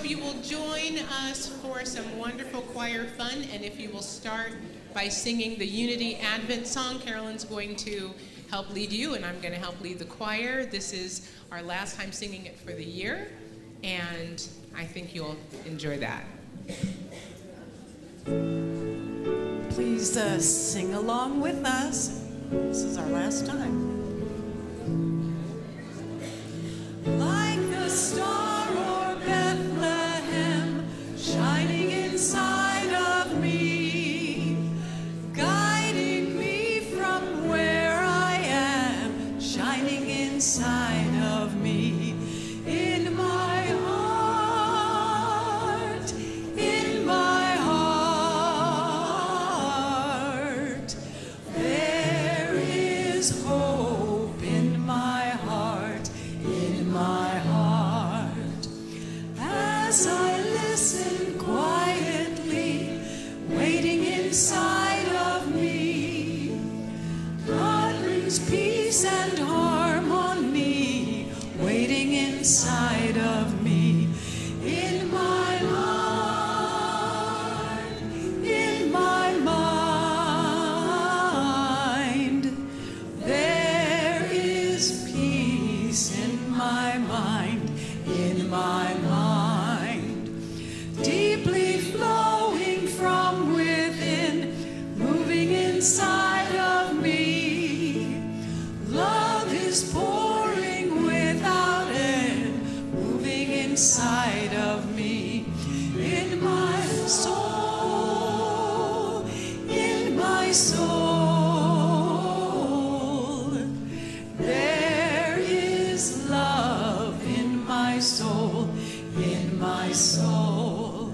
you will join us for some wonderful choir fun, and if you will start by singing the Unity Advent song. Carolyn's going to help lead you, and I'm going to help lead the choir. This is our last time singing it for the year, and I think you'll enjoy that. Please sing along with us. This is our last time. Like the star o'er Bethlehem, shining inside of me, guiding me from where I am, shining inside of me, in my heart, in my heart, there is hope in my heart, in my heart. As I listen quietly, waiting inside of me, God brings peace and harmony, waiting inside of me, in my heart, in my mind. There is peace in my mind, in my mind, deeply flowing from within, moving inside of me. Love is pouring without end, moving inside of me, in my soul, in my soul. There is love in my soul, in my soul,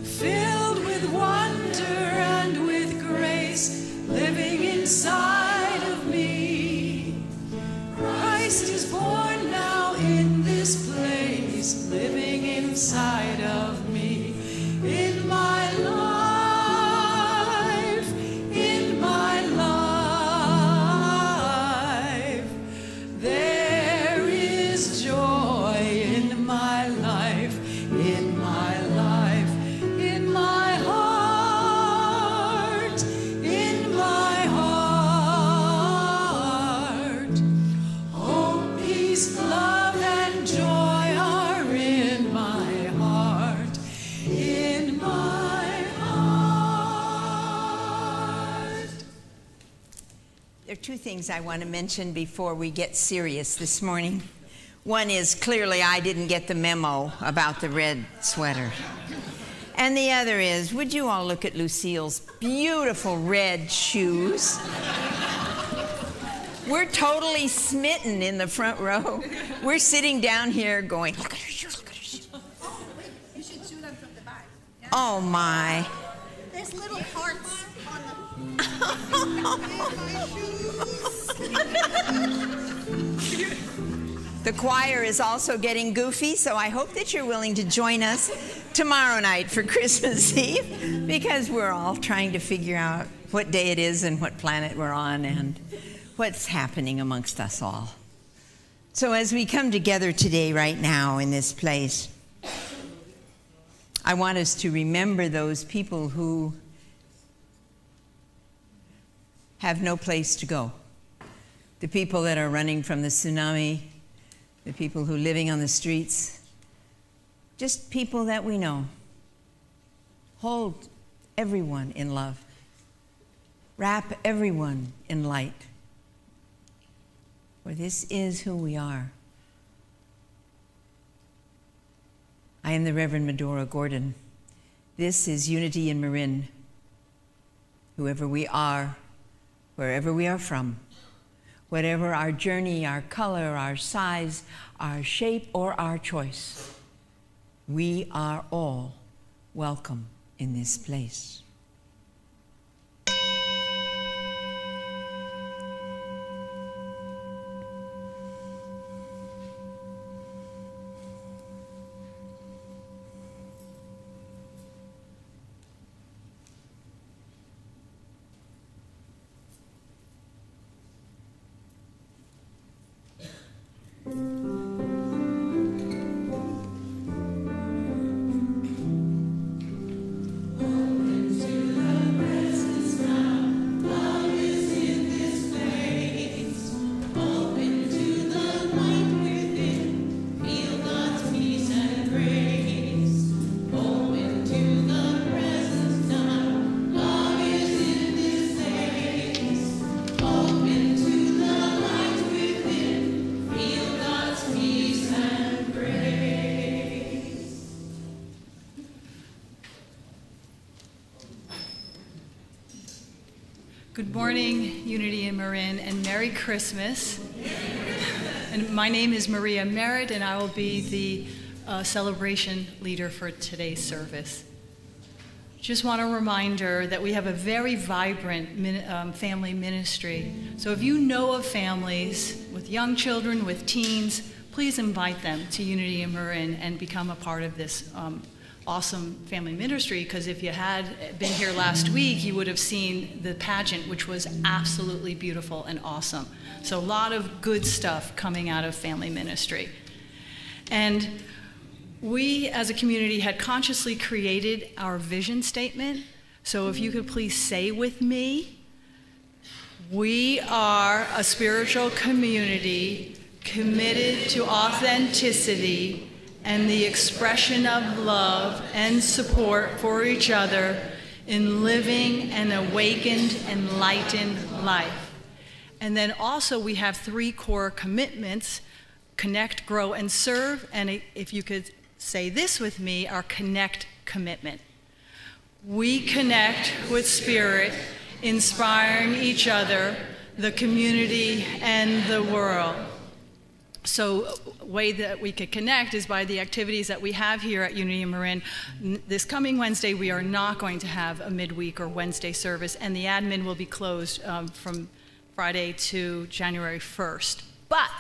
filled with wonder and with grace, living inside of me. Christ is born now in this place, living inside of me, in my life, in my life. There is joy in my life, in my life, in my heart, in my heart. Hope, peace, love, and joy are in my heart, in my heart. There are two things I want to mention before we get serious this morning. One is, clearly I didn't get the memo about the red sweater. And the other is, would you all look at Lucille's beautiful red shoes? We're totally smitten in the front row. We're sitting down here going, look at her shoes, look at her shoes. Oh, wait, you should shoot them from the back. Yeah. Oh my. There's little hearts on The choir is also getting goofy, so I hope that you're willing to join us tomorrow night for Christmas Eve, because we're all trying to figure out what day it is and what planet we're on and what's happening amongst us all. So as we come together today, right now, in this place, I want us to remember those people who have no place to go. The people that are running from the tsunami, the people who are living on the streets, just people that we know. Hold everyone in love. Wrap everyone in light. For this is who we are. I am the Reverend Medora Gordon. This is Unity in Marin. Whoever we are, wherever we are from, whatever our journey, our color, our size, our shape, or our choice, we are all welcome in this place. Good morning, Unity in Marin, and Merry Christmas. And my name is Marya Merritt, and I will be the celebration leader for today's service. Just want a reminder that we have a very vibrant family ministry. So if you know of families with young children, with teens, please invite them to Unity in Marin and become a part of this awesome family ministry, because if you had been here last week, you would have seen the pageant, which was absolutely beautiful and awesome. So a lot of good stuff coming out of family ministry. And we as a community had consciously created our vision statement. So if you could please say with me, we are a spiritual community committed to authenticity and the expression of love and support for each other in living an awakened, enlightened life. And then also we have 3 core commitments: connect, grow, and serve. And if you could say this with me, our connect commitment. We connect with spirit, inspiring each other, the community, and the world. So a way that we could connect is by the activities that we have here at Unity in Marin. This coming Wednesday, we are not going to have a midweek or Wednesday service, and the admin will be closed from Friday to January 1st. But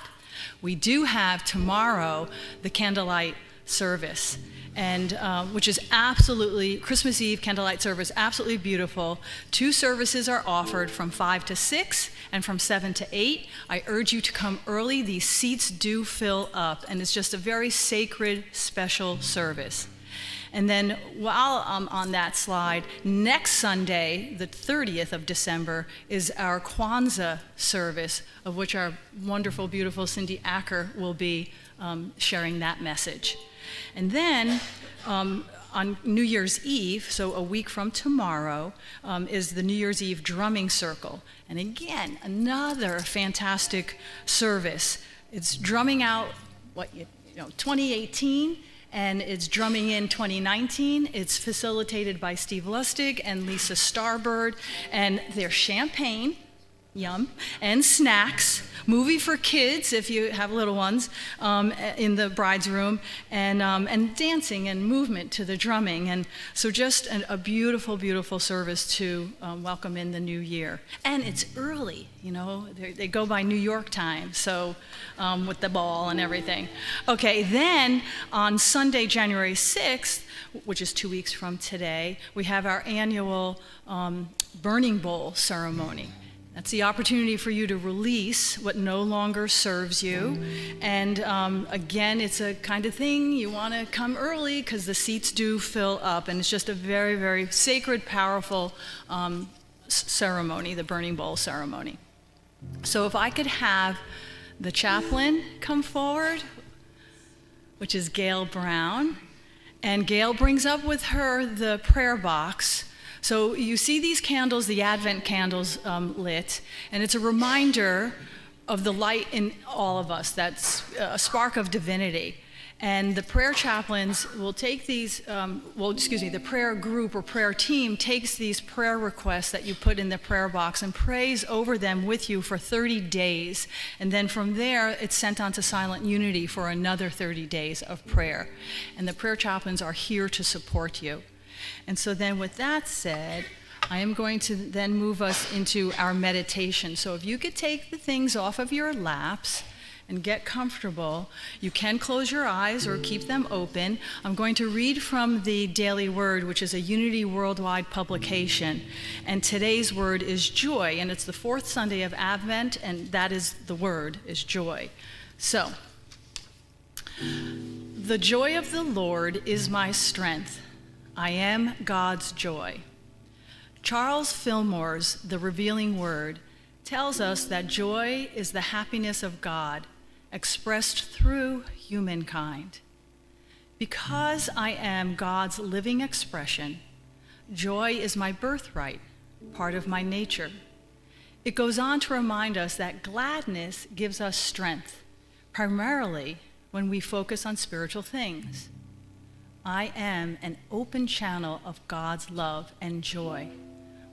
we do have tomorrow the candlelight service, and which is absolutely, Christmas Eve candlelight service, absolutely beautiful. 2 services are offered from 5 to 6 and from 7 to 8. I urge you to come early. These seats do fill up, and it's just a very sacred, special service. And then while I'm on that slide, next Sunday, the 30th of December, is our Kwanzaa service, of which our wonderful, beautiful Cindy Acker will be sharing that message. And then on New Year's Eve, so a week from tomorrow, is the New Year's Eve drumming circle. And again, another fantastic service. It's drumming out 2018, and it's drumming in 2019. It's facilitated by Steve Lustig and Lisa Starbird, and there's champagne, yum, and snacks, movie for kids if you have little ones, in the bride's room, and dancing and movement to the drumming. And so just a beautiful, beautiful service to welcome in the new year. And it's early, you know, they go by New York time, so with the ball and everything. Okay, then on Sunday, January 6th, which is 2 weeks from today, we have our annual burning bowl ceremony. That's the opportunity for you to release what no longer serves you. And again, it's a kind of thing you want to come early because the seats do fill up. And it's just a very, very sacred, powerful ceremony, the burning bowl ceremony. So if I could have the chaplain come forward, which is Gail Brown. And Gail brings up with her the prayer box. So you see these candles, the Advent candles lit, and it's a reminder of the light in all of us. That's a spark of divinity. And the prayer chaplains will take these, the prayer group or prayer team takes these prayer requests that you put in the prayer box and prays over them with you for 30 days. And then from there, it's sent on to Silent Unity for another 30 days of prayer. And the prayer chaplains are here to support you. And so then with that said, I am going to then move us into our meditation. So if you could take the things off of your laps and get comfortable, you can close your eyes or keep them open. I'm going to read from the Daily Word, which is a Unity Worldwide publication. And today's word is joy, and it's the 4th Sunday of Advent, and that is the word, is joy. So, the joy of the Lord is my strength. I am God's joy. Charles Fillmore's The Revealing Word tells us that joy is the happiness of God expressed through humankind. Because I am God's living expression, joy is my birthright, part of my nature. It goes on to remind us that gladness gives us strength, primarily when we focus on spiritual things. I am an open channel of God's love and joy.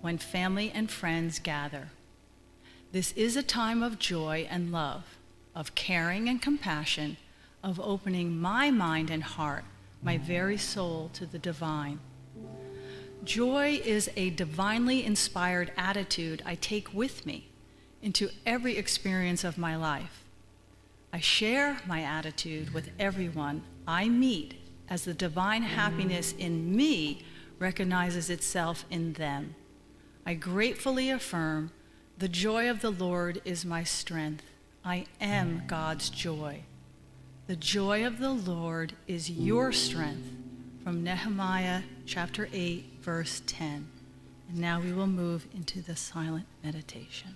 when family and friends gather. This is a time of joy and love, of caring and compassion, of opening my mind and heart, my very soul, to the divine. Joy is a divinely inspired attitude I take with me into every experience of my life. I share my attitude with everyone I meet as the divine happiness in me recognizes itself in them. I gratefully affirm, the joy of the Lord is my strength. I am God's joy. The joy of the Lord is your strength, from Nehemiah chapter 8, verse 10. And now we will move into the silent meditation.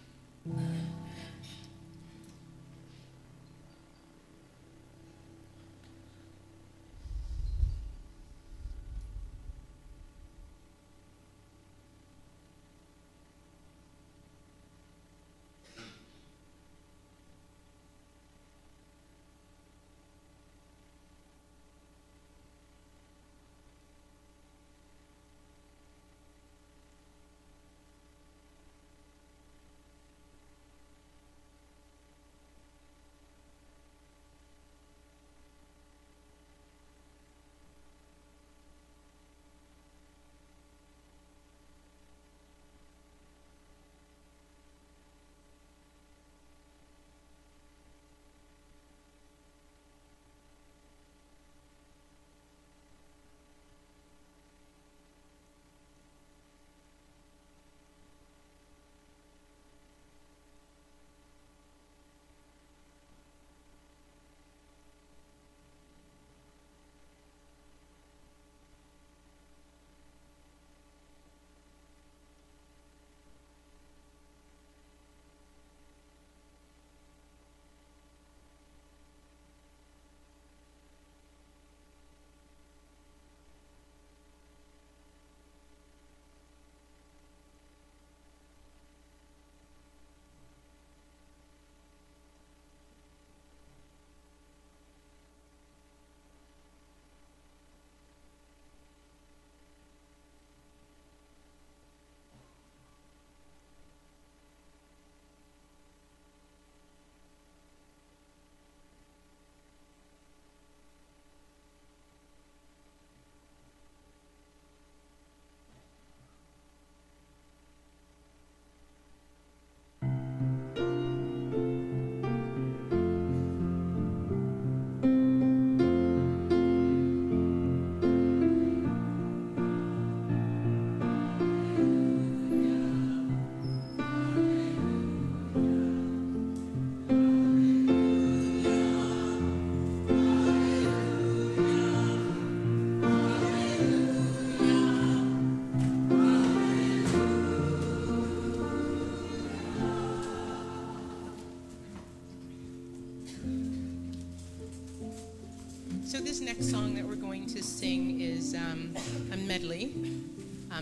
So this next song that we're going to sing is a medley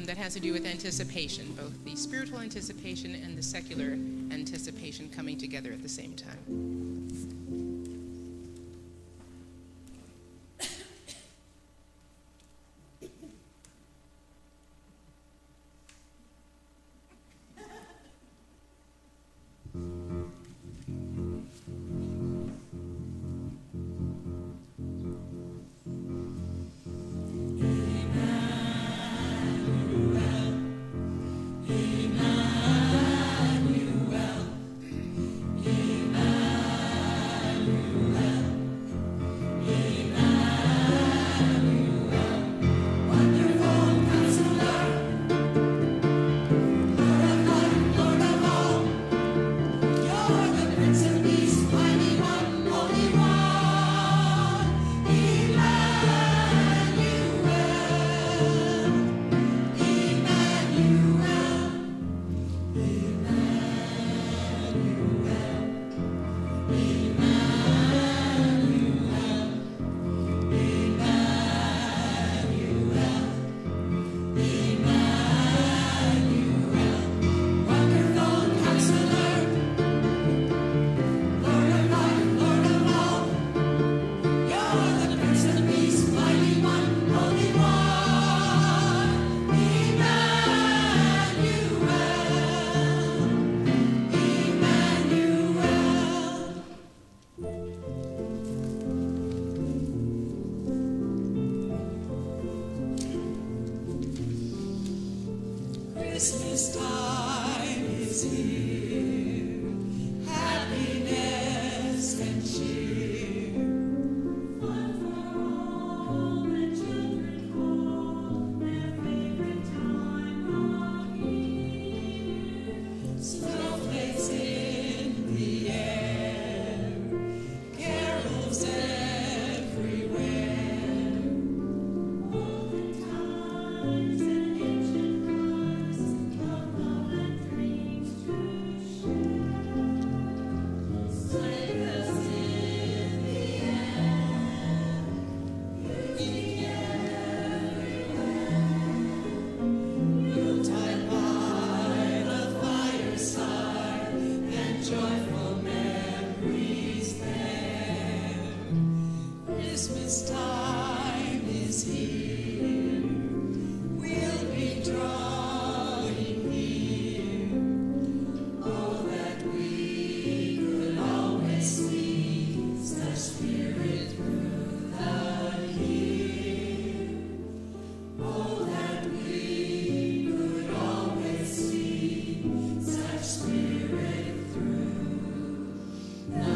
that has to do with anticipation, both the spiritual anticipation and the secular anticipation coming together at the same time. Christmas time is here, happiness and cheer. Fun for all the children call their favorite time of year. Snowflakes in the air, carols everywhere. All the times and ancient cars of love and dreams to share. Sleigh bells in the air, music everywhere. Yuletide by the fireside and joyful memories there. Christmas time is here, we'll be drawing near. Oh, that we could always see such spirit through the year. Oh, that we could always see such spirit through the year.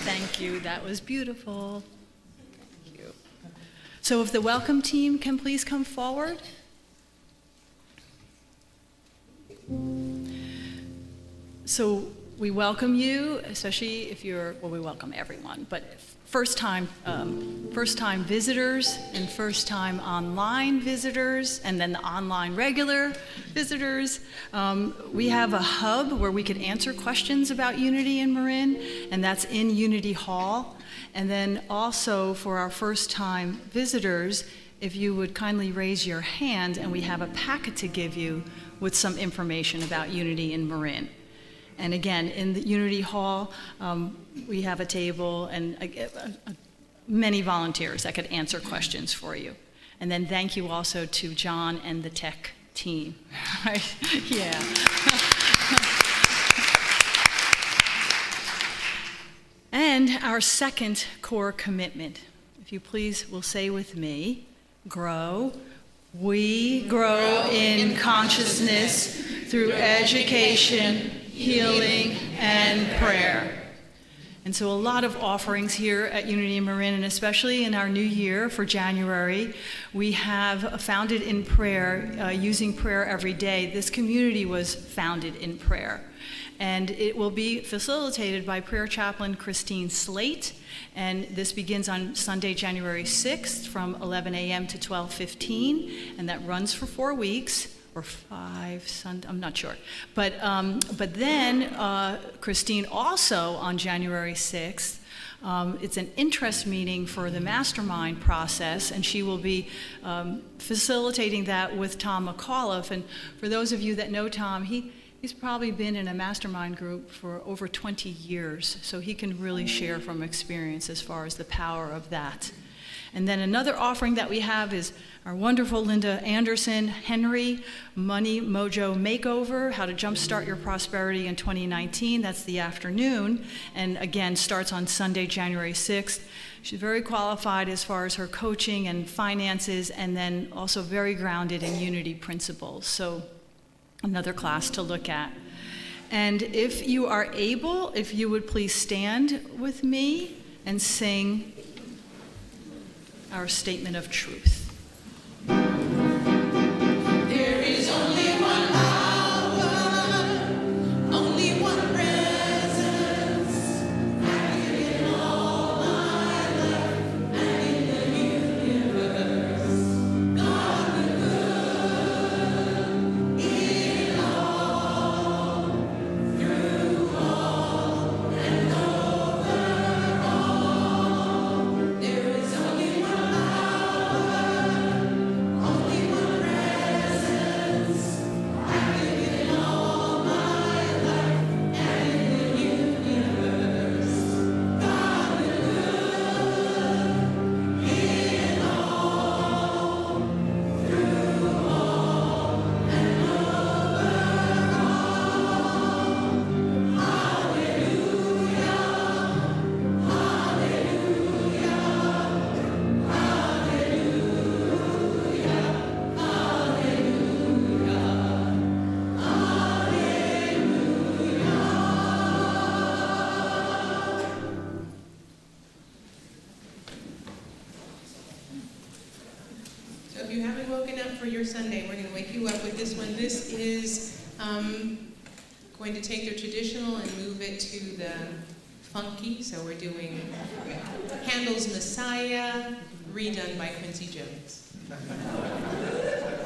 Thank you. That was beautiful. Thank you. So if the welcome team can please come forward. So we welcome you, especially if you're, well, we welcome everyone, but first-time visitors and first-time online visitors, and then the online regular visitors. We have a hub where we could answer questions about Unity in Marin, and that's in Unity Hall. And then also for our first-time visitors, if you would kindly raise your hand, and we have a packet to give you with some information about Unity in Marin. And again, in the Unity Hall, we have a table and many volunteers that could answer questions for you. And then thank you also to John and the tech team. Right? Yeah. And our second core commitment, if you please will say with me, grow. We grow in consciousness through education, healing, and prayer. And so a lot of offerings here at Unity in Marin, and especially in our new year for January, we have founded in prayer, using prayer every day. This community was founded in prayer. And it will be facilitated by prayer chaplain Christine Slate. And this begins on Sunday, January 6th from 11 a.m. to 12:15, and that runs for 4 weeks. Or 5 Sunday, I'm not sure. But then Christine also on January 6th, it's an interest meeting for the mastermind process, and she will be facilitating that with Tom McAuliffe. And for those of you that know Tom, he's probably been in a mastermind group for over 20 years, so he can really share from experience as far as the power of that. And then another offering that we have is our wonderful Linda Anderson Henry Money Mojo Makeover, How to Jumpstart Your Prosperity in 2019. That's the afternoon, and again, starts on Sunday, January 6th. She's very qualified as far as her coaching and finances, and then also very grounded in Unity principles. So another class to look at. And if you are able, if you would please stand with me and sing our statement of truth. There is only one hour, only one presence, in all my life and in the universe. God the good, in all, through all, and over all. There is only one hour. So if you haven't woken up for your Sunday, we're going to wake you up with this one. This is going to take the traditional and move it to the funky. So we're doing Handel's Messiah, redone by Quincy Jones. Hallelujah.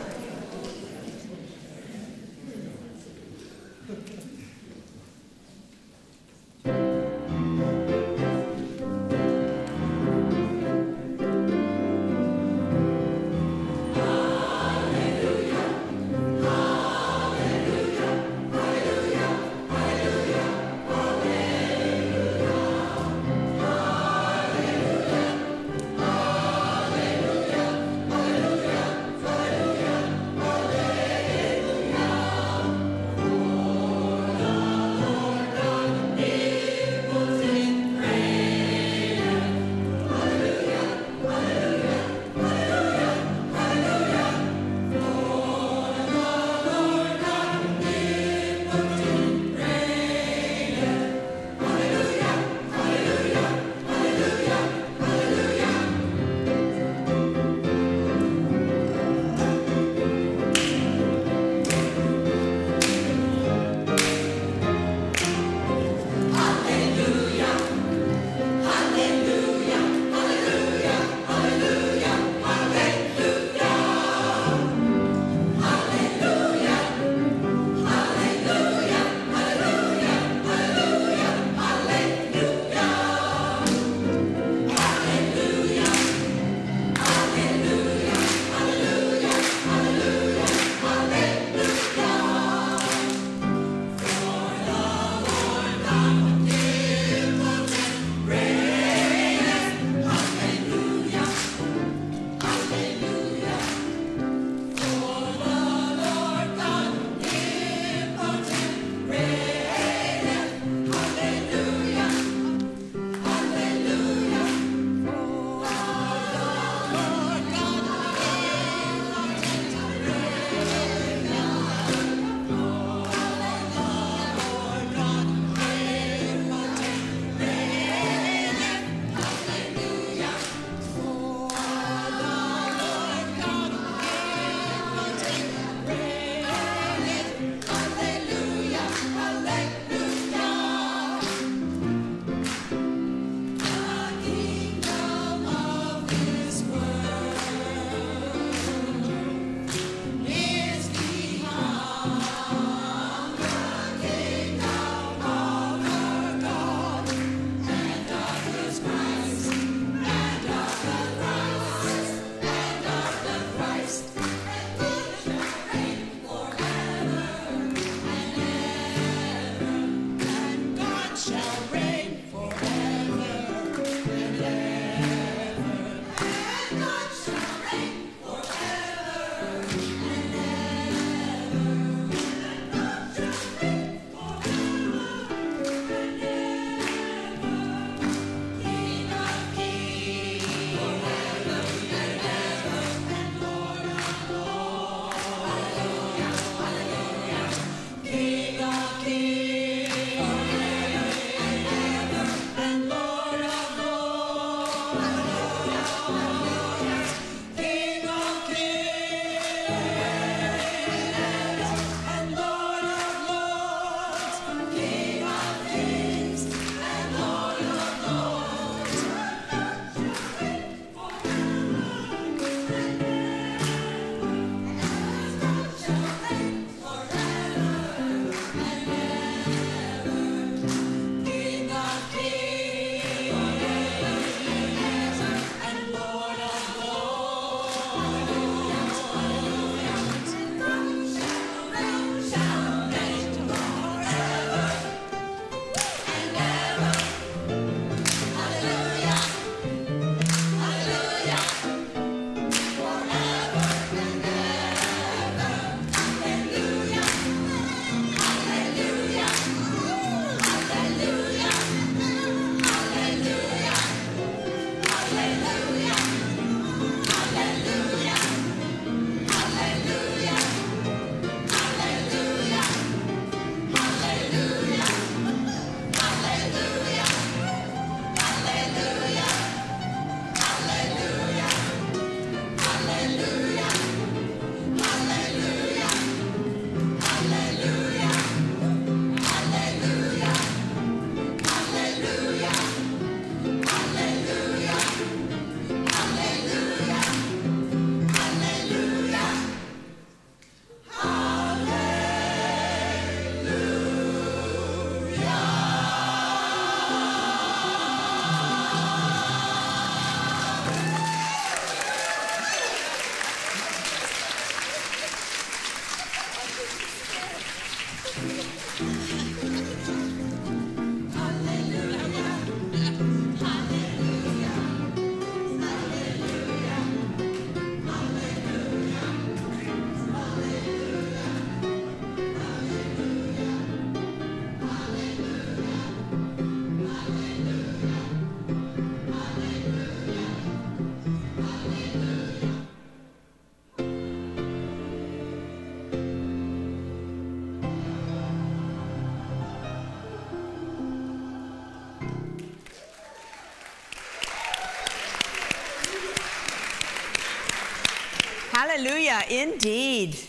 Hallelujah, indeed.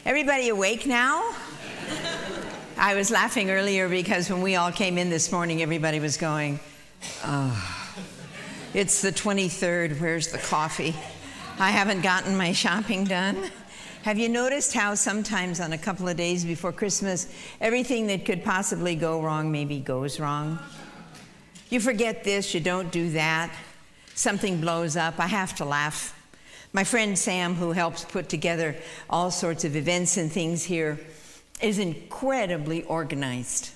Everybody awake now? I was laughing earlier because when we all came in this morning, everybody was going, oh, it's the 23rd, where's the coffee? I haven't gotten my shopping done. Have you noticed how sometimes on a couple of days before Christmas, everything that could possibly go wrong maybe goes wrong? You forget this, you don't do that. Something blows up. I have to laugh. My friend Sam, who helps put together all sorts of events and things here, is incredibly organized.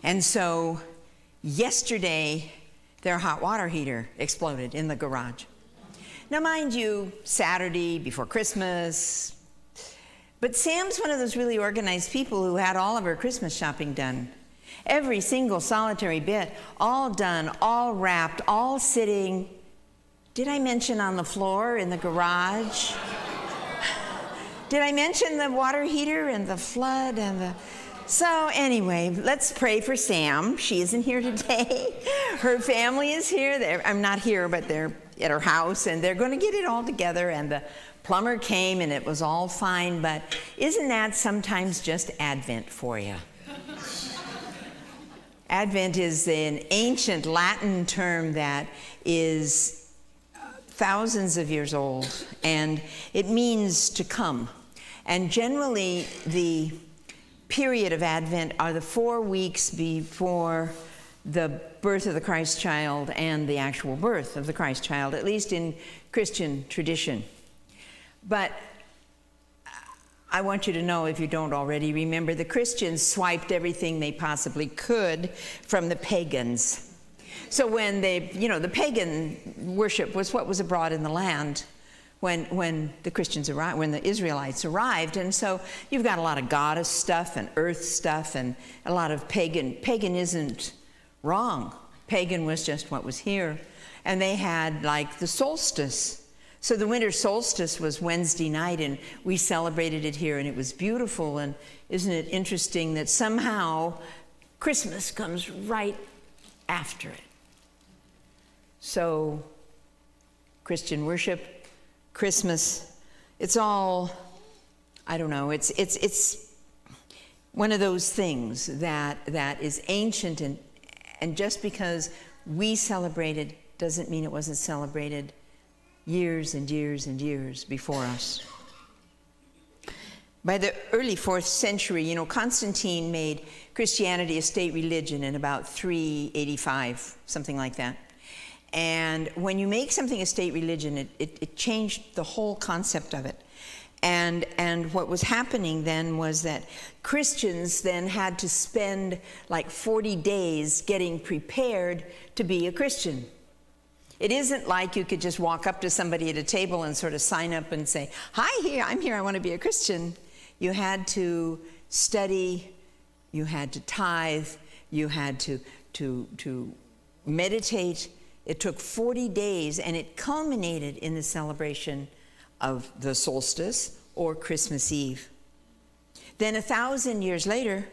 And so yesterday, their hot water heater exploded in the garage. Now, mind you, Saturday before Christmas, but Sam's one of those really organized people who had all of her Christmas shopping done. Every single solitary bit, all done, all wrapped, all sitting. Did I mention on the floor in the garage? Did I mention the water heater and the flood and the... So anyway, let's pray for Sam. She isn't here today. Her family is here. I'm not here, but they're at her house, and they're going to get it all together, and the plumber came, and it was all fine, but isn't that sometimes just Advent for you? Advent is an ancient Latin term that is thousands of years old, and it means to come. And generally, the period of Advent are the 4 weeks before the birth of the Christ child and the actual birth of the Christ child, at least in Christian tradition. But I want you to know, if you don't already remember, the Christians swiped everything they possibly could from the pagans. So when they, you know, the pagan worship was what was abroad in the land when the Christians arrived, when the Israelites arrived. And so you've got a lot of goddess stuff and earth stuff and a lot of pagan. Pagan isn't wrong. Pagan was just what was here. And they had like the solstice. So the winter solstice was Wednesday night, and we celebrated it here, and it was beautiful. And isn't it interesting that somehow Christmas comes right after it? So Christian worship, Christmas, it's all, I don't know, it's one of those things that is ancient, and just because we celebrated doesn't mean it wasn't celebrated years and years and years before us. By the early 4th century, you know, Constantine made Christianity a state religion in about 385, something like that. And when you make something a state religion, it changed the whole concept of it. And what was happening then was that Christians then had to spend like 40 days getting prepared to be a Christian. It isn't like you could just walk up to somebody at a table and sort of sign up and say, hi, I'm here, I want to be a Christian. You had to study, you had to tithe, you had to meditate. It took 40 days, and it culminated in the celebration of the solstice, or Christmas Eve. Then 1,000 years later,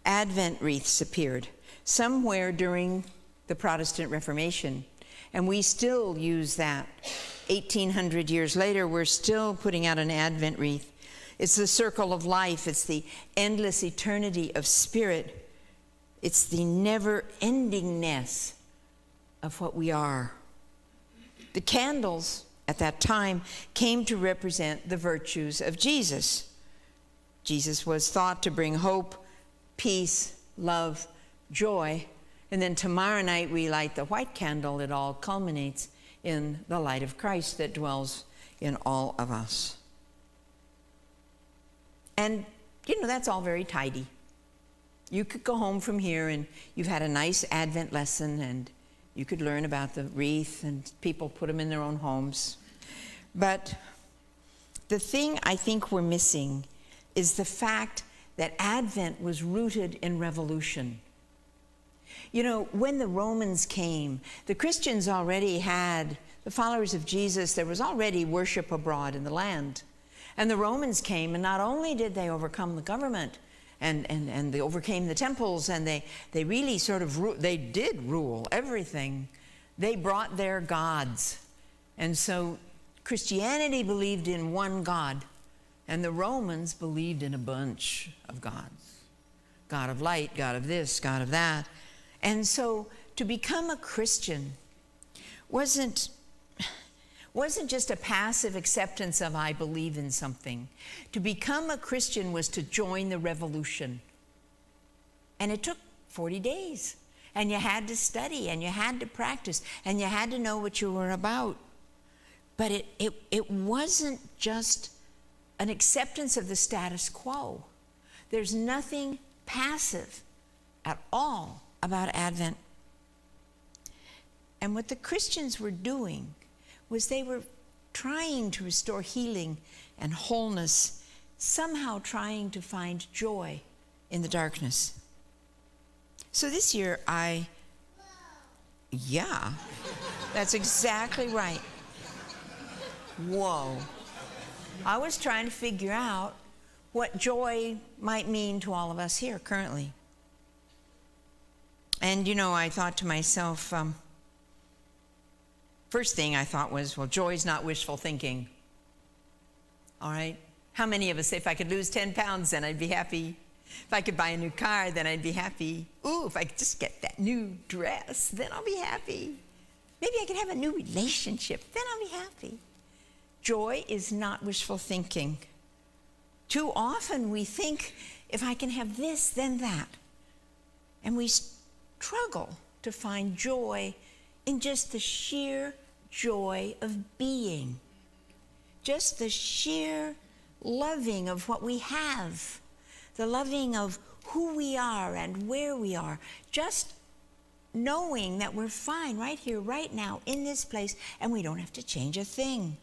Advent wreaths appeared, somewhere during the Protestant Reformation, and we still use that. 1,800 years later, we're still putting out an Advent wreath. It's the circle of life. It's the endless eternity of spirit. It's the never-endingness of what we are. The candles at that time came to represent the virtues of Jesus. Jesus was thought to bring hope, peace, love, joy. And then tomorrow night we light the white candle. It all culminates in the light of Christ that dwells in all of us. And, you know, that's all very tidy. You could go home from here and you've had a nice Advent lesson, and you could learn about the wreath, and people put them in their own homes. But the thing I think we're missing is the fact that Advent was rooted in revolution. You know, when the Romans came, the Christians already had, the followers of Jesus, there was already worship abroad in the land. And the Romans came, and not only did they overcome the government, and they overcame the temples, and they really sort of, they did rule everything. They brought their gods. And so Christianity believed in one God, and the Romans believed in a bunch of gods. God of light, God of this, God of that. And so to become a Christian wasn't just a passive acceptance of I believe in something. To become a Christian was to join the revolution. And it took 40 days. And you had to study, and you had to practice, and you had to know what you were about. But it wasn't just an acceptance of the status quo. There's nothing passive at all about Advent. And what the Christians were doing was they were trying to restore healing and wholeness, somehow trying to find joy in the darkness. So this year yeah, that's exactly right. Whoa. I was trying to figure out what joy might mean to all of us here currently. And you know, I thought to myself, first thing I thought was, well, joy's not wishful thinking. All right? How many of us say, if I could lose 10 pounds, then I'd be happy? If I could buy a new car, then I'd be happy. Ooh, if I could just get that new dress, then I'll be happy. Maybe I could have a new relationship, then I'll be happy. Joy is not wishful thinking. Too often we think, if I can have this, then that. And we struggle to find joy in just the sheer joy of being. Just the sheer loving of what we have. The loving of who we are and where we are. Just knowing that we're fine right here, right now, in this place, and we don't have to change a thing.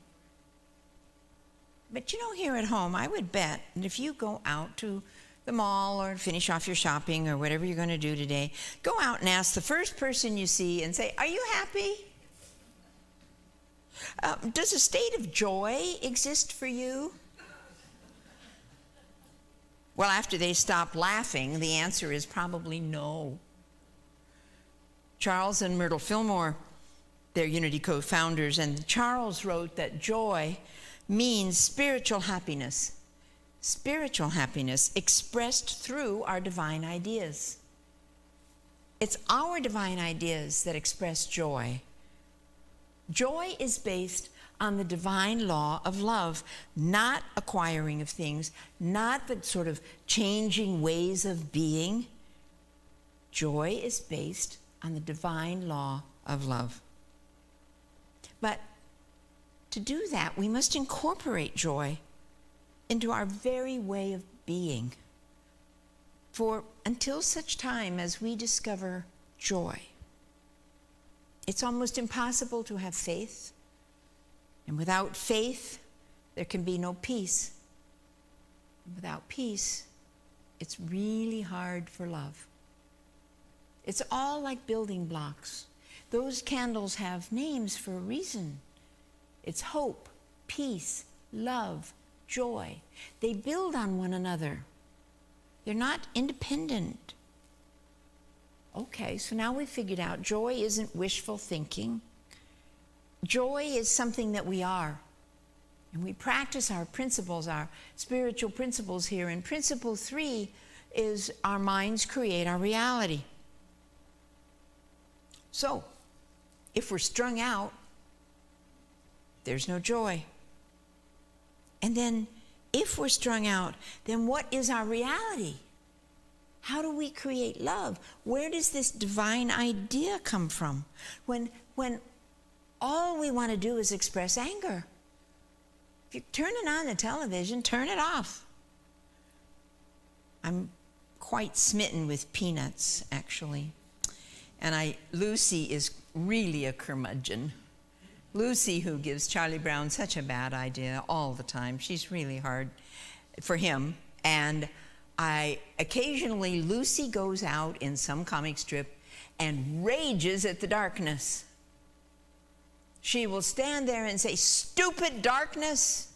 But you know, here at home, I would bet that if you go out to the mall or finish off your shopping or whatever you're going to do today, go out and ask the first person you see and say, are you happy? Does a state of joy exist for you? Well, after they stop laughing, the answer is probably no. Charles and Myrtle Fillmore, they're Unity co-founders, and Charles wrote that joy means spiritual happiness. Spiritual happiness expressed through our divine ideas. It's our divine ideas that express joy. Joy is based on the divine law of love, not acquiring of things, not the sort of changing ways of being. Joy is based on the divine law of love. But to do that, we must incorporate joy into our very way of being. For until such time as we discover joy, it's almost impossible to have faith. And without faith, there can be no peace. And without peace, it's really hard for love. It's all like building blocks. Those candles have names for a reason. It's hope, peace, love, joy. They build on one another. They're not independent. Okay, so now we figured out joy isn't wishful thinking. Joy is something that we are. And we practice our principles, our spiritual principles here. And principle 3 is our minds create our reality. So, if we're strung out, there's no joy. And then, if we're strung out, then what is our reality? How do we create love? Where does this divine idea come from? When all we want to do is express anger. If you're turning on the television, turn it off. I'm quite smitten with Peanuts, actually. And Lucy is really a curmudgeon. Lucy, who gives Charlie Brown such a bad idea all the time. She's really hard for him. And occasionally, Lucy goes out in some comic strip and rages at the darkness. She will stand there and say, "Stupid darkness."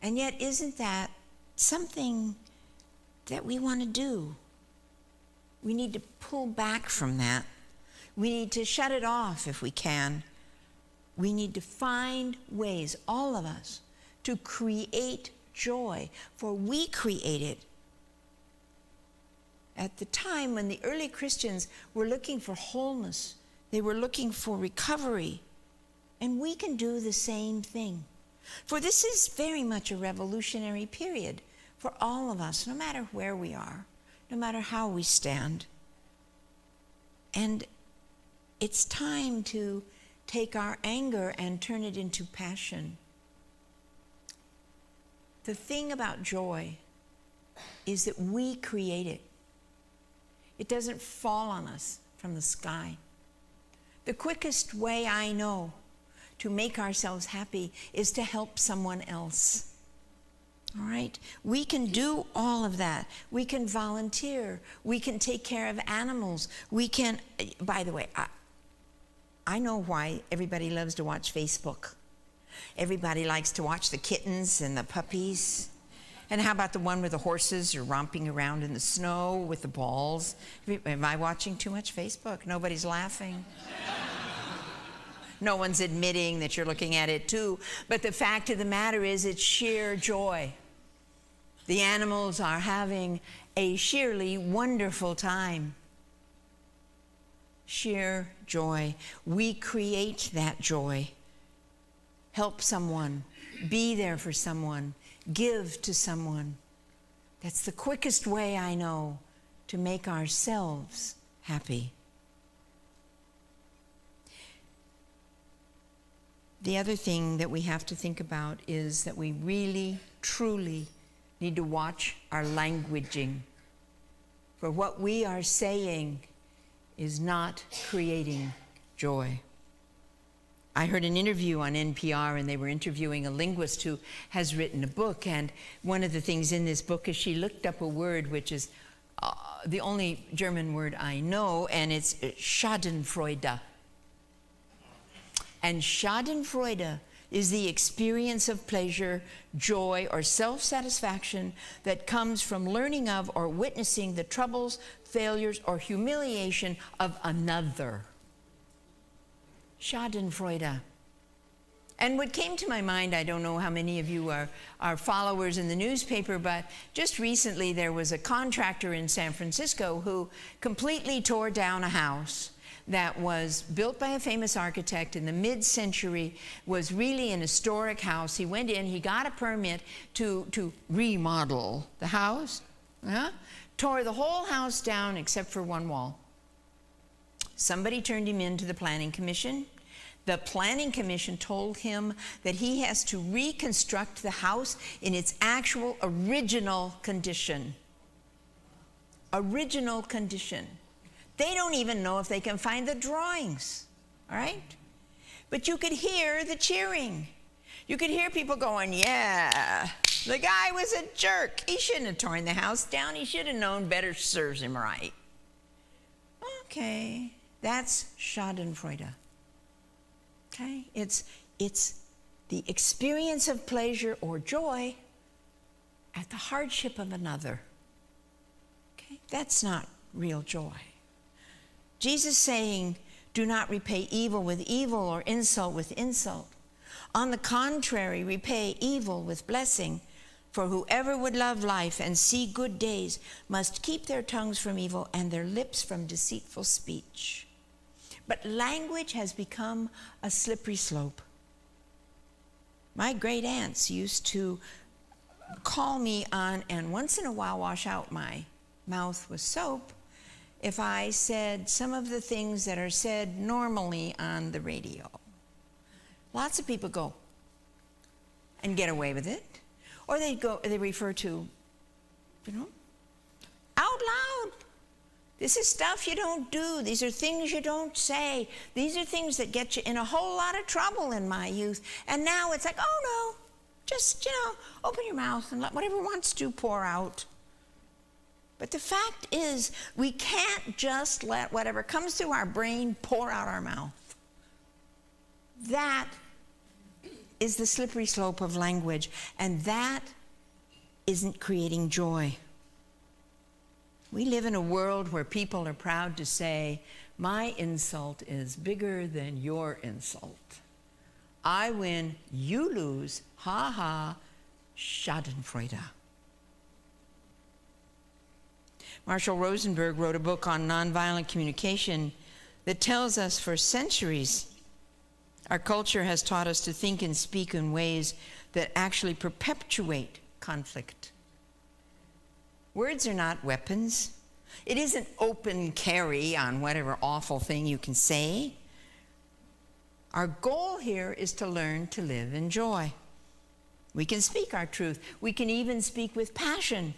And yet, isn't that something that we want to do? We need to pull back from that. We need to shut it off if we can. We need to find ways, all of us, to create joy, for we create it. At the time when the early Christians were looking for wholeness, they were looking for recovery, and we can do the same thing. For this is very much a revolutionary period for all of us, no matter where we are, no matter how we stand. And it's time to take our anger and turn it into passion. The thing about joy is that we create it. It doesn't fall on us from the sky. The quickest way I know to make ourselves happy is to help someone else. All right? We can do all of that. We can volunteer. We can take care of animals. We can, by the way, I know why everybody loves to watch Facebook. Everybody likes to watch the kittens and the puppies. And how about the one where the horses are romping around in the snow with the balls? Am I watching too much Facebook? Nobody's laughing. No one's admitting that you're looking at it too. But the fact of the matter is, it's sheer joy. The animals are having a sheerly wonderful time. Sheer joy. We create that joy. Help someone. Be there for someone. Give to someone. That's the quickest way I know to make ourselves happy. The other thing that we have to think about is that we really, truly need to watch our languaging. For what we are saying is not creating joy. I heard an interview on NPR, and they were interviewing a linguist who has written a book, and one of the things in this book is she looked up a word which is the only German word I know, and it's Schadenfreude. And Schadenfreude is the experience of pleasure, joy, or self-satisfaction that comes from learning of or witnessing the troubles, failures, or humiliation of another. Schadenfreude. And what came to my mind, I don't know how many of you are followers in the newspaper, but just recently there was a contractor in San Francisco who completely tore down a house that was built by a famous architect in the mid-century, was really an historic house. He went in, he got a permit to remodel the house, tore the whole house down except for one wall. Somebody turned him into the Planning Commission. The Planning Commission told him that he has to reconstruct the house in its actual original condition. Original condition. They don't even know if they can find the drawings, all right? But you could hear the cheering. You could hear people going, yeah, the guy was a jerk. He shouldn't have torn the house down. He should have known better serves him right. Okay, that's Schadenfreude. Okay, it's the experience of pleasure or joy at the hardship of another. Okay, that's not real joy. Jesus saying, do not repay evil with evil or insult with insult. On the contrary, repay evil with blessing. For whoever would love life and see good days must keep their tongues from evil and their lips from deceitful speech. But language has become a slippery slope. My great aunts used to call me on and once in a while wash out my mouth with soap if I said some of the things that are said normally on the radio. Lots of people go and get away with it. Or they refer to, out loud. This is stuff you don't do. These are things you don't say. These are things that get you in a whole lot of trouble in my youth. And now it's like, oh no, just, open your mouth and let whatever wants to pour out. But the fact is, we can't just let whatever comes through our brain pour out our mouth. That is the slippery slope of language, and that isn't creating joy. We live in a world where people are proud to say, my insult is bigger than your insult. I win, you lose. Ha ha, Schadenfreude. Marshall Rosenberg wrote a book on nonviolent communication that tells us for centuries our culture has taught us to think and speak in ways that actually perpetuate conflict. Words are not weapons. It isn't open carry on whatever awful thing you can say. Our goal here is to learn to live in joy. We can speak our truth. We can even speak with passion,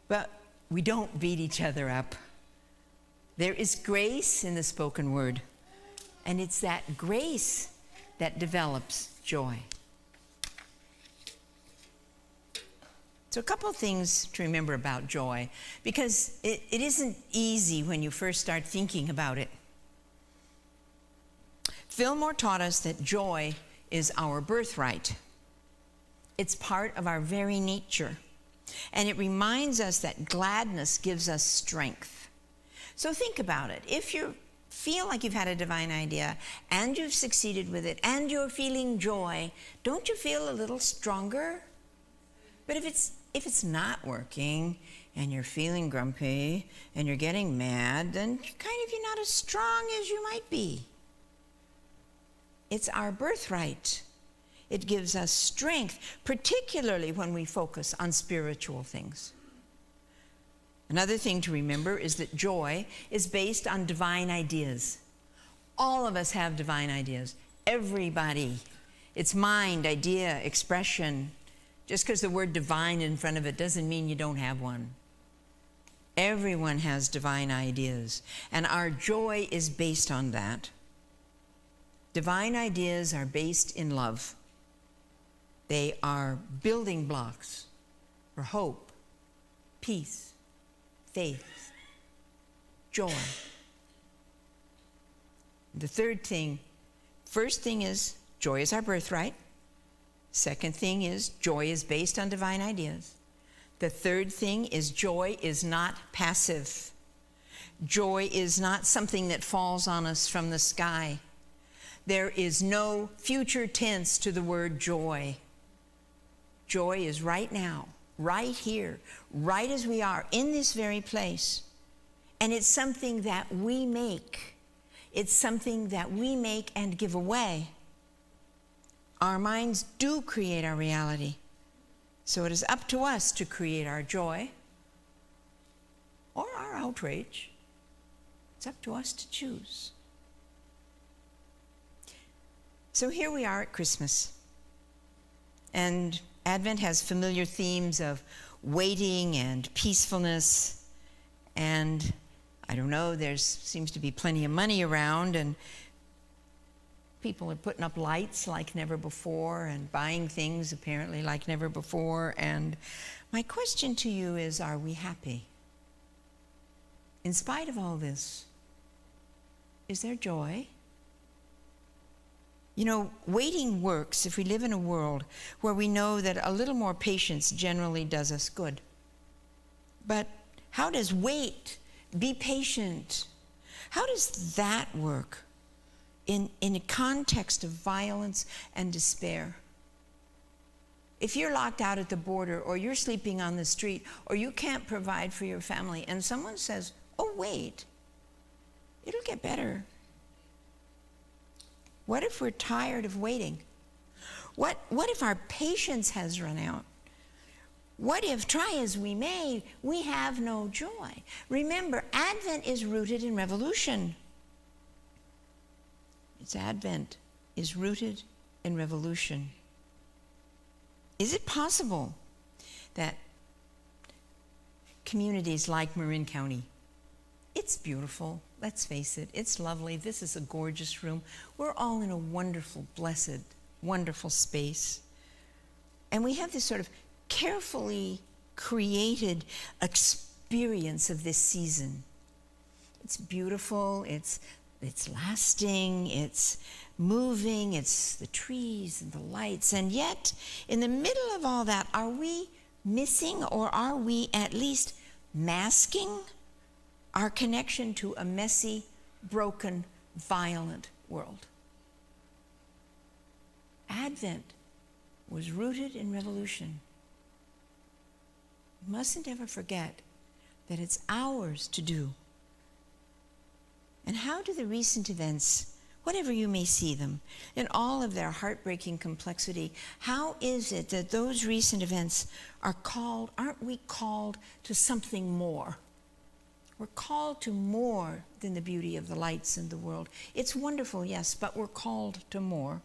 but we don't beat each other up. There is grace in the spoken word, and it's that grace that develops joy. So a couple of things to remember about joy, because it isn't easy when you first start thinking about it. Fillmore taught us that joy is our birthright. It's part of our very nature. And it reminds us that gladness gives us strength. So think about it. If you feel like you've had a divine idea and you've succeeded with it and you're feeling joy, don't you feel a little stronger? But if it's not working and you're feeling grumpy and you're getting mad, then you're not as strong as you might be. It's our birthright. It gives us strength, particularly when we focus on spiritual things. Another thing to remember is that joy is based on divine ideas. All of us have divine ideas. Everybody. It's mind, idea, expression. Just because the word divine in front of it doesn't mean you don't have one. Everyone has divine ideas, and our joy is based on that. Divine ideas are based in love. They are building blocks for hope, peace, faith, joy. The third thing, first thing is joy is our birthright. Second thing is joy is based on divine ideas. The third thing is joy is not passive. Joy is not something that falls on us from the sky. There is no future tense to the word joy. Joy is right now, right here, right as we are, in this very place. And it's something that we make. It's something that we make and give away. Our minds do create our reality. So it is up to us to create our joy or our outrage. It's up to us to choose. So here we are at Christmas. And Advent has familiar themes of waiting and peacefulness. And I don't know, there seems to be plenty of money around, and people are putting up lights like never before and buying things apparently like never before. And my question to you is, are we happy? In spite of all this, is there joy? You know, waiting works if we live in a world where we know that a little more patience generally does us good. But how does wait, be patient, how does that work in a context of violence and despair? If you're locked out at the border, or you're sleeping on the street, or you can't provide for your family, and someone says, oh, wait, it'll get better. What if we're tired of waiting? What if our patience has run out? What if, try as we may, we have no joy? Remember, Advent is rooted in revolution. Its Advent is rooted in revolution. Is it possible that communities like Marin County, it's beautiful, let's face it, it's lovely, this is a gorgeous room, we're all in a wonderful, blessed, wonderful space, and we have this sort of carefully created experience of this season. It's beautiful, it's lasting, it's moving, it's the trees and the lights, and yet in the middle of all that, are we missing, or are we at least masking our connection to a messy, broken, violent world? Advent was rooted in revolution. We mustn't ever forget that it's ours to do. And how do the recent events, whatever you may see them, in all of their heartbreaking complexity, how is it that those recent events aren't we called to something more? We're called to more than the beauty of the lights in the world. It's wonderful, yes, but we're called to more.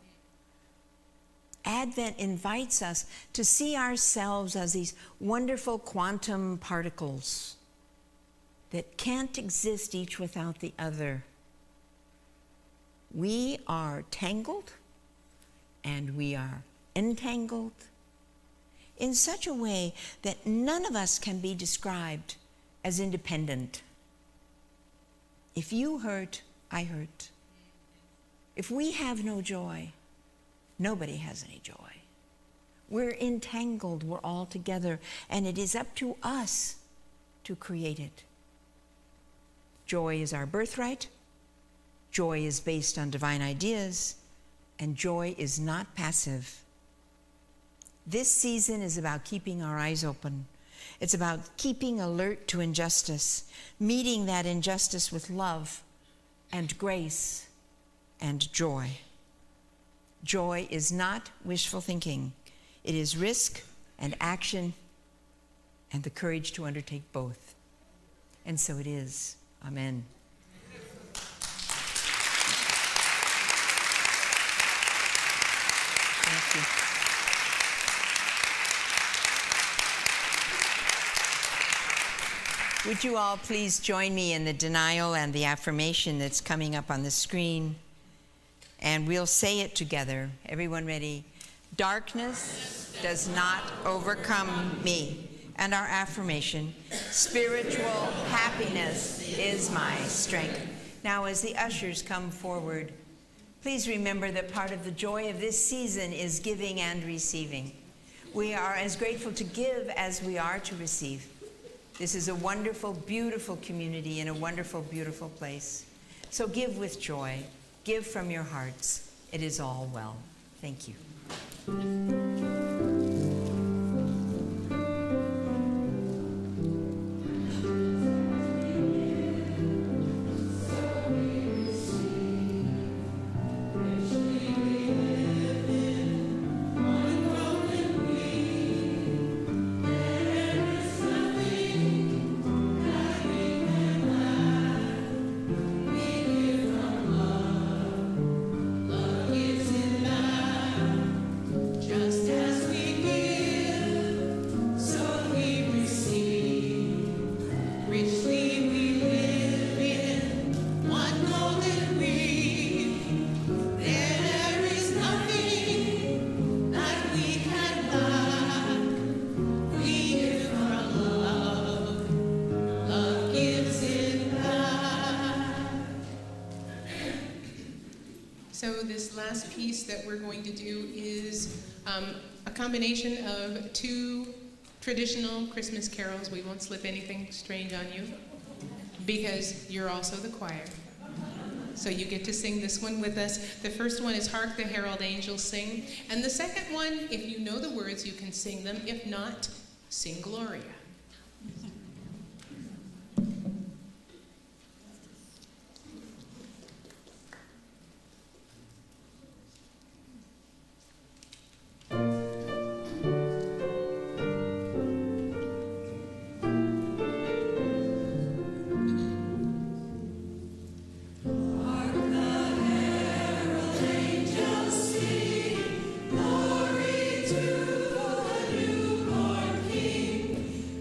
Advent invites us to see ourselves as these wonderful quantum particles that can't exist each without the other. We are tangled and we are entangled in such a way that none of us can be described as independent. If you hurt, I hurt. If we have no joy, nobody has any joy. We're entangled, we're all together, and it is up to us to create it. Joy is our birthright. Joy is based on divine ideas, and joy is not passive. This season is about keeping our eyes open. It's about keeping alert to injustice, meeting that injustice with love and grace and joy. Joy is not wishful thinking. It is risk and action and the courage to undertake both. And so it is. Amen. Thank you. Would you all please join me in the denial and the affirmation that's coming up on the screen? And we'll say it together. Everyone ready? Darkness does not overcome me. And our affirmation, spiritual happiness is my strength. Now, as the ushers come forward, please remember that part of the joy of this season is giving and receiving. We are as grateful to give as we are to receive. This is a wonderful, beautiful community in a wonderful, beautiful place. So give with joy. Give from your hearts. It is all well. Thank you. So this last piece that we're going to do is a combination of two traditional Christmas carols. We won't slip anything strange on you because you're also the choir. So you get to sing this one with us. The first one is Hark the Herald Angels Sing. And the second one, if you know the words, you can sing them. If not, sing Gloria. Glory to the newborn King.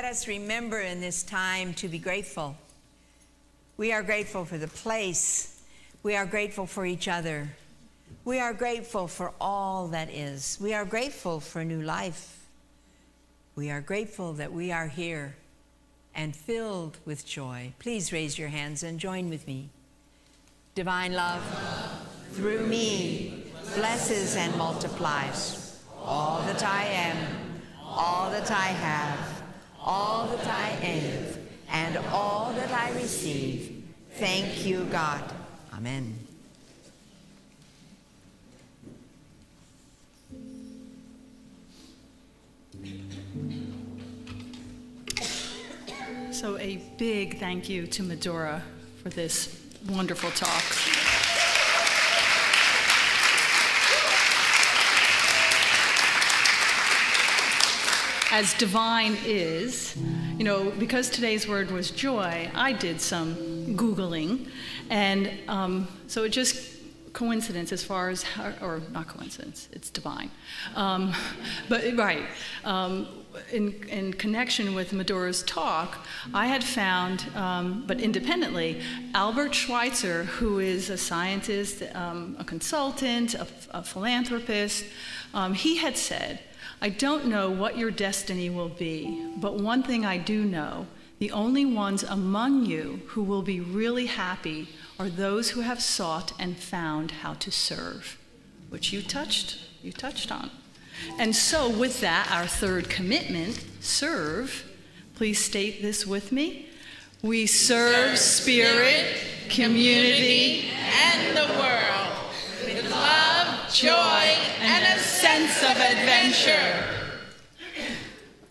let us remember in this time to be grateful. We are grateful for the place. We are grateful for each other. We are grateful for all that is. We are grateful for new life. We are grateful that we are here and filled with joy. Please raise your hands and join with me. Divine love, through me, blesses and multiplies all that I am, all that I have, all that I am, and all that I receive. Thank you, God. Amen. So a big thank you to Medora for this wonderful talk. As divine is, you know, because today's word was joy, I did some Googling, and so it just coincidence as far as, or not coincidence, it's divine. But right, in connection with Medora's talk, I had found, but independently, Albert Schweitzer, who is a scientist, a consultant, a philanthropist, he had said, "I don't know what your destiny will be, but one thing I do know, the only ones among you who will be really happy are those who have sought and found how to serve," which you touched on. And so with that, our third commitment, serve, please state this with me. We serve spirit, community, and the world with love, joy, and a sense of adventure.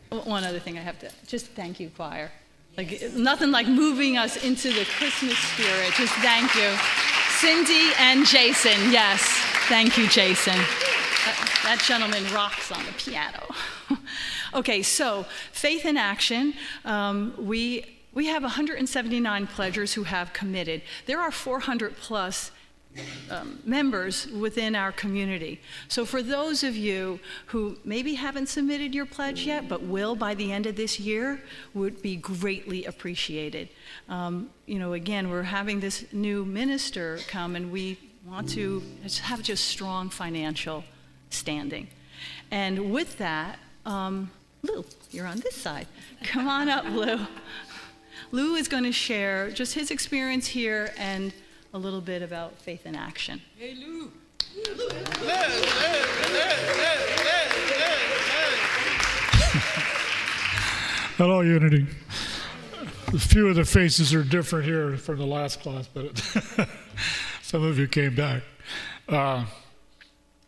One other thing I have to, just thank you, choir. Like, nothing like moving us into the Christmas spirit. Just thank you. Cindy and Jason, yes. Thank you, Jason. That gentleman rocks on the piano. Okay, so faith in action. We have 179 pledgers who have committed. There are 400 plus members within our community. So for those of you who maybe haven't submitted your pledge yet, but will by the end of this year, would be greatly appreciated. You know, again, we're having this new minister come, and we want to have just strong financial standing. And with that, Lou, you're on this side. Come on up, Lou. Lou is going to share just his experience here and a little bit about faith in action. Hey, Lou. Hello, Unity. A few of the faces are different here from the last class, but some of you came back. I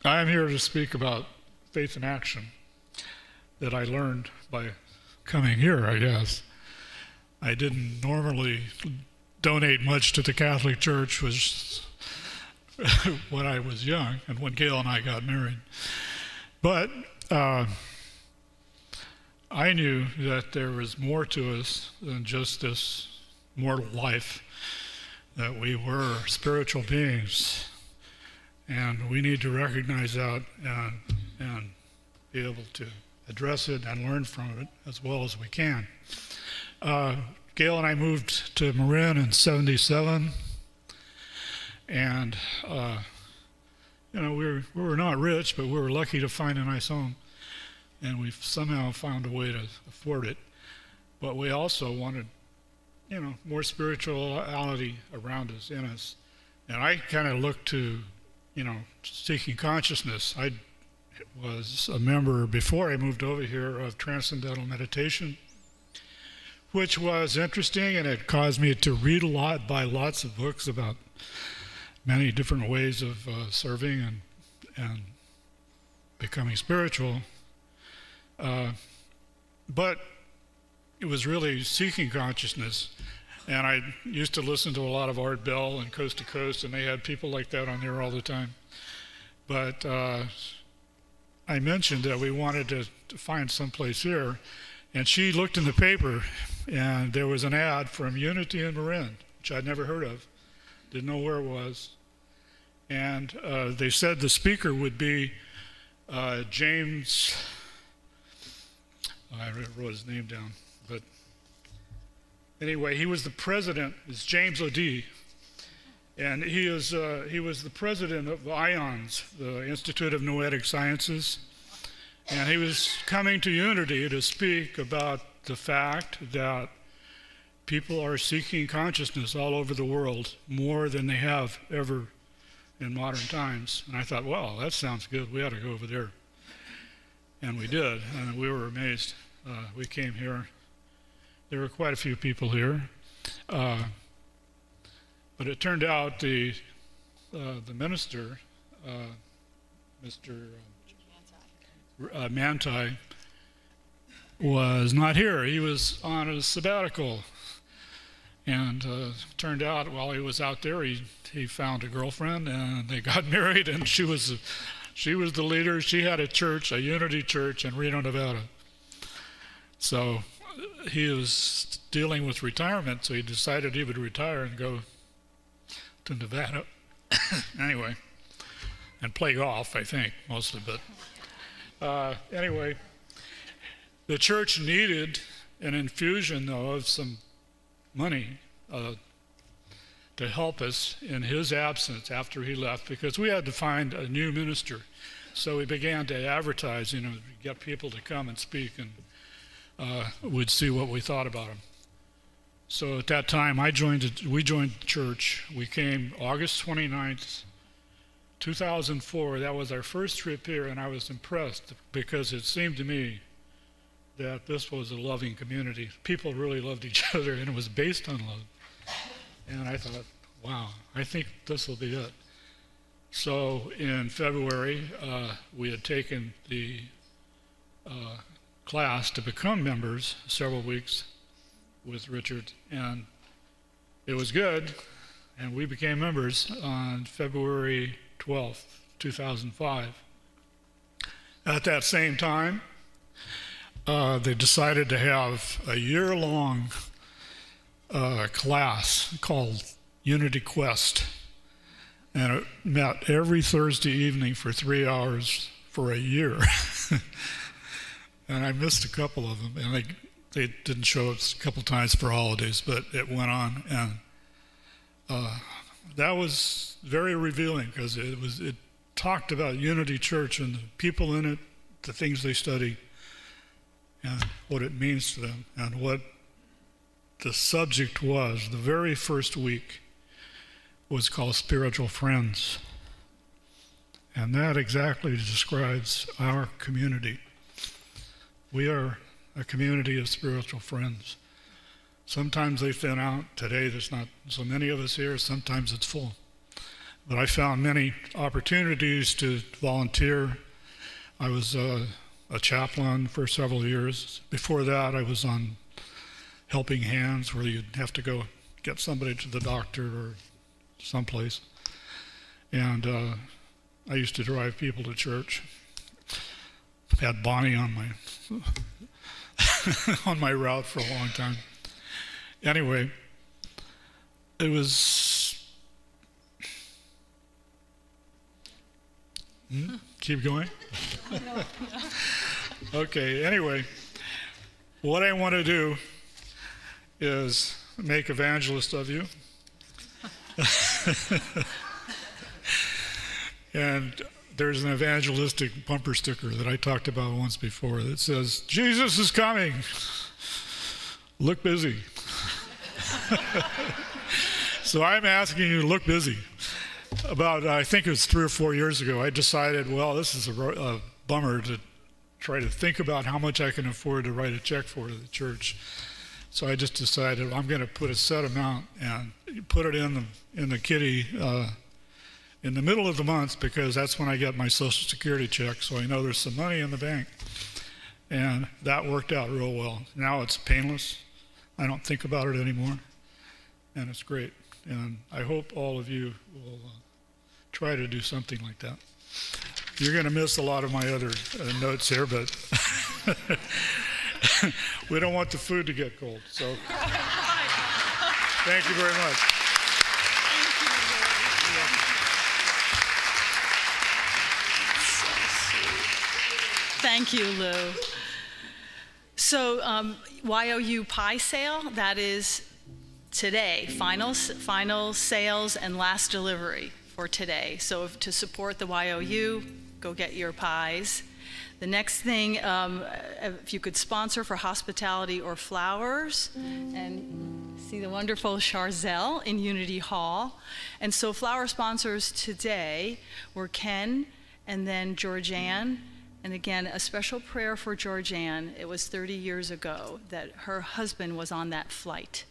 am here to speak about faith in action that I learned by coming here, I guess. I didn't normally donate much to the Catholic Church when I was young and when Gail and I got married. But I knew that there was more to us than just this mortal life, that we were spiritual beings, and we need to recognize that and be able to address it and learn from it as well as we can. Gail and I moved to Marin in '77, and you know, we were not rich, but we were lucky to find a nice home, and we somehow found a way to afford it. But we also wanted, you know, more spirituality around us, in us, and I kind of looked to, you know, seeking consciousness. I was a member before I moved over here of transcendental meditation, which was interesting, and it caused me to read a lot, buy lots of books about many different ways of serving and becoming spiritual. But it was really seeking consciousness. And I used to listen to a lot of Art Bell and Coast to Coast, and they had people like that on there all the time. But I mentioned that we wanted to find someplace here, and she looked in the paper, and there was an ad from Unity In Marin, which I'd never heard of, didn't know where it was. And they said the speaker would be James, I wrote his name down, But anyway, he was the president. It's James O'D. And he was the president of IONS, the Institute of Noetic Sciences. And he was coming to Unity to speak about the fact that people are seeking consciousness all over the world more than they have ever in modern times. And I thought, well, that sounds good. We ought to go over there. And we did, and we were amazed. We came here. There were quite a few people here. But it turned out the minister, Mr. Manti, was not here. He was on a sabbatical. And turned out while he was out there, he found a girlfriend, and they got married, and she was the leader. She had a church, a Unity church in Reno, Nevada. So he was dealing with retirement, so he decided he would retire and go to Nevada. Anyway, and play golf, I think, mostly. But anyway, the church needed an infusion, though, of some money to help us in his absence after he left, because we had to find a new minister. So we began to advertise, get people to come and speak, and we'd see what we thought about him. So at that time, we joined the church. We came August 29th, 2004. That was our first trip here, and I was impressed because it seemed to me that this was a loving community. People really loved each other, and it was based on love. And I thought, wow, I think this will be it. So in February, we had taken the class to become members, several weeks with Richard, and it was good, and we became members on February 12th, 2005. At that same time, they decided to have a year-long class called Unity Quest, and it met every Thursday evening for 3 hours for a year. And I missed a couple of them, and they didn't show up a couple times for holidays, but it went on, and that was very revealing, because it talked about Unity Church and the people in it, the things they study, and what it means to them, and what the subject was. The very first week was called Spiritual Friends, and that exactly describes our community. We are a community of spiritual friends. Sometimes they thin out. Today there's not so many of us here. Sometimes it's full. But I found many opportunities to volunteer. I was a chaplain for several years. Before that, I was on Helping Hands, where you'd have to go get somebody to the doctor or someplace. And I used to drive people to church. Had Bonnie on my on my route for a long time. Anyway, it was keep going. Okay, anyway, what I want to do is make evangelists of you. And there's an evangelistic bumper sticker that I talked about once before that says, "Jesus is coming. Look busy." So I'm asking you to look busy. About, I think it was 3 or 4 years ago, I decided, well, this is a bummer to try to think about how much I can afford to write a check for to the church. So I just decided I'm going to put a set amount and put it in the kitty in the middle of the month, because that's when I get my Social Security check, so I know there's some money in the bank. And that worked out real well. Now it's painless. I don't think about it anymore, and it's great. And I hope all of you will try to do something like that. You're going to miss a lot of my other notes here, but we don't want the food to get cold. So thank you very much. Thank you, Lou. So YOU pie sale, that is today. Final sales and last delivery for today. So to support the YOU, go get your pies. The next thing, if you could sponsor for hospitality or flowers, and see the wonderful Charzelle in Unity Hall. And so flower sponsors today were Ken and then Georgianne. And again, a special prayer for Georgianne. It was 30 years ago that her husband was on that flight.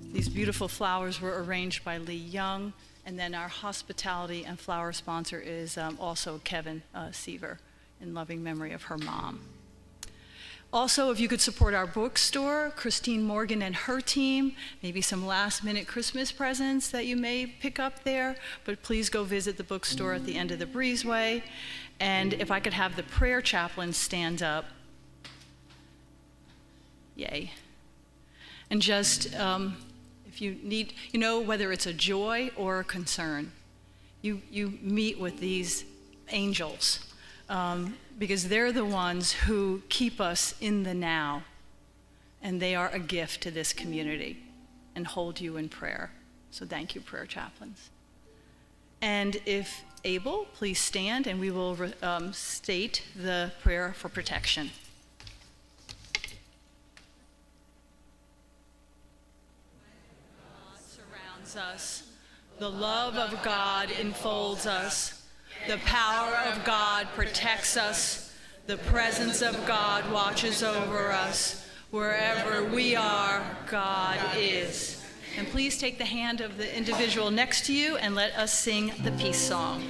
These beautiful flowers were arranged by Lee Young. And then our hospitality and flower sponsor is also Kevin Seaver, in loving memory of her mom. Also, if you could support our bookstore, Christine Morgan and her team, maybe some last-minute Christmas presents that you may pick up there, but please go visit the bookstore at the end of the breezeway. And if I could have the prayer chaplain stand up. Yay. And just, if you need, whether it's a joy or a concern, you meet with these angels because they're the ones who keep us in the now, and they are a gift to this community and hold you in prayer. So thank you, prayer chaplains. And if able, please stand and we will state the prayer for protection. Us. The love of God enfolds us. The power of God protects us. The presence of God watches over us. Wherever we are, God is. And please take the hand of the individual next to you and let us sing the peace song.